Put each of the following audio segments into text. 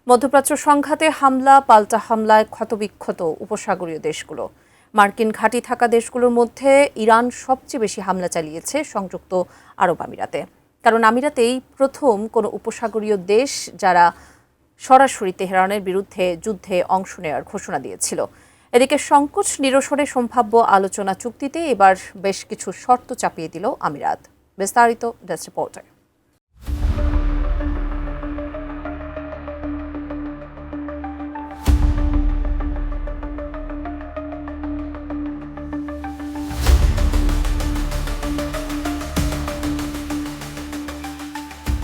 মধ্যপ্রাচ্য সংঘাতে হামলা পাল্টা হামলায় ক্ষতবিক্ষত উপসাগরীয় দেশগুলো। মার্কিন ঘাঁটি থাকা দেশগুলোর মধ্যে ইরান সবচেয়ে বেশি হামলা চালিয়েছে সংযুক্ত আরব আমিরাতে। কারণ আমিরাতেই প্রথম কোনো উপসাগরীয় দেশ যারা সরাসরি তেহরানের বিরুদ্ধে যুদ্ধে অংশ নেওয়ার ঘোষণা দিয়েছিল। এদিকে সংকট নিরসনে সম্ভাব্য আলোচনা চুক্তিতে এবার বেশ কিছু শর্ত চাপিয়ে দিল আমিরাত। বিস্তারিত ডেস্ক রিপোর্টে।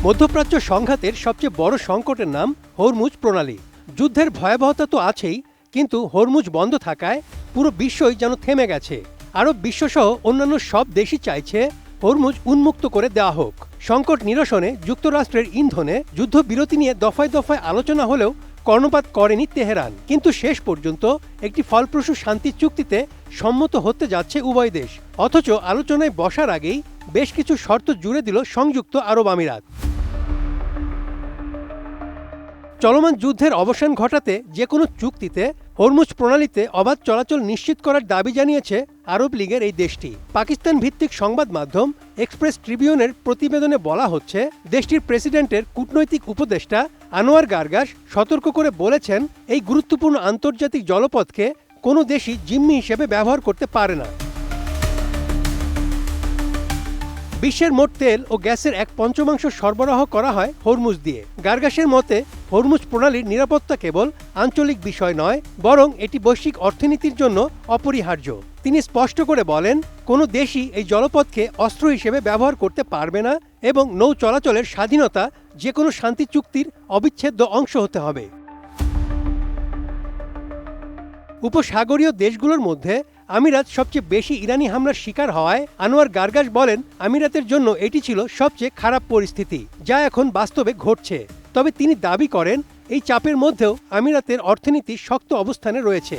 মধ্যপ্রাচ্য সংঘাতের সবচেয়ে বড় সংকটের নাম হরমুজ প্রণালী। যুদ্ধের ভয়াবহতা তো আছেই, কিন্তু হরমুজ বন্ধ থাকায় পুরো বিশ্বই যেন থেমে গেছে। আরব বিশ্বসহ অন্যান্য সব দেশই চাইছে হরমুজ উন্মুক্ত করে দেওয়া হোক। সংকট নিরসনে যুক্তরাষ্ট্রের ইন্ধনে যুদ্ধবিরতি নিয়ে দফায় দফায় আলোচনা হলেও কর্ণপাত করেনি তেহরান। কিন্তু শেষ পর্যন্ত একটি ফলপ্রসূ শান্তি চুক্তিতে সম্মত হতে যাচ্ছে উভয় দেশ। অথচ আলোচনায় বসার আগেই বেশ কিছু শর্ত জুড়ে দিল সংযুক্ত আরব আমিরাত। চলমান যুদ্ধের অবসান ঘটাতে যে কোনো চুক্তিতে হরমুজ প্রণালীতে অবাধ চলাচল নিশ্চিত করার দাবি জানিয়েছে আরব লীগের এই দেশটি। পাকিস্তান ভিত্তিক সংবাদ মাধ্যম এক্সপ্রেস ট্রিবিউনের প্রতিবেদনে বলা হচ্ছে, দেশটির প্রেসিডেন্টের কূটনৈতিক উপদেষ্টা আনোয়ার গার্গাস সতর্ক করে বলেছেন, এই গুরুত্বপূর্ণ আন্তর্জাতিক জলপথকে কোনো দেশই জিম্মি হিসেবে ব্যবহার করতে পারে না। বিশ্বের মোট তেল ও গ্যাসের 1/5 সরবরাহ করা হয় হরমুজ দিয়ে। গার্গাসের মতে, হরমুজ প্রণালীর নিরাপত্তা কেবল আঞ্চলিক বিষয় নয়, বরং এটি বৈশ্বিক অর্থনীতির জন্য অপরিহার্য। তিনি স্পষ্ট করে বলেন, কোনো দেশই এই জলপথকে অস্ত্র হিসেবে ব্যবহার করতে পারবে না এবং নৌ চলাচলের স্বাধীনতা যে কোনো শান্তি চুক্তির অবিচ্ছেদ্য অংশ হতে হবে। উপসাগরীয় দেশগুলোর মধ্যে আমিরাত সবচেয়ে বেশি ইরানি হামলার শিকার হওয়ায় আনোয়ার গার্গাস বলেন, আমিরাতের জন্য এটি ছিল সবচেয়ে খারাপ পরিস্থিতি, যা এখন বাস্তবে ঘটছে। তবে তিনি দাবি করেন, এই চাপের মধ্যেও আমিরাতের অর্থনীতি শক্ত অবস্থানে রয়েছে।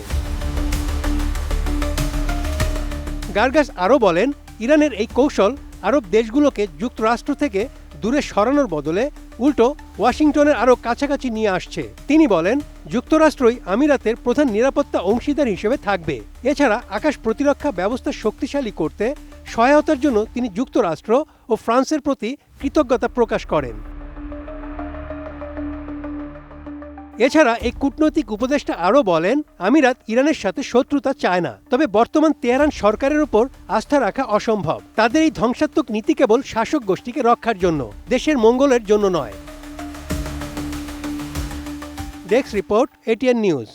গার্গাস আরও বলেন, ইরানের এই কৌশল আরব দেশগুলোকে যুক্তরাষ্ট্র থেকে দূরে সরানোর বদলে উল্টো ওয়াশিংটনের আরও কাছাকাছি নিয়ে আসছে। তিনি বলেন, যুক্তরাষ্ট্রই আমিরাতের প্রধান নিরাপত্তা অংশীদার হিসেবে থাকবে। এছাড়া আকাশ প্রতিরক্ষা ব্যবস্থা শক্তিশালী করতে সহায়তার জন্য তিনি যুক্তরাষ্ট্র ও ফ্রান্সের প্রতি কৃতজ্ঞতা প্রকাশ করেন। এছাড়া এই কূটনৈতিক উপদেষ্টা আরও বলেন, আমিরাত ইরানের সাথে শত্রুতা চায় না, তবে বর্তমান তেহরান সরকারের উপর আস্থা রাখা অসম্ভব। তাদের এই ধ্বংসাত্মক নীতি কেবল শাসক গোষ্ঠীকে রক্ষার জন্য, দেশের মঙ্গলের জন্য নয়। Desk report, ATN news.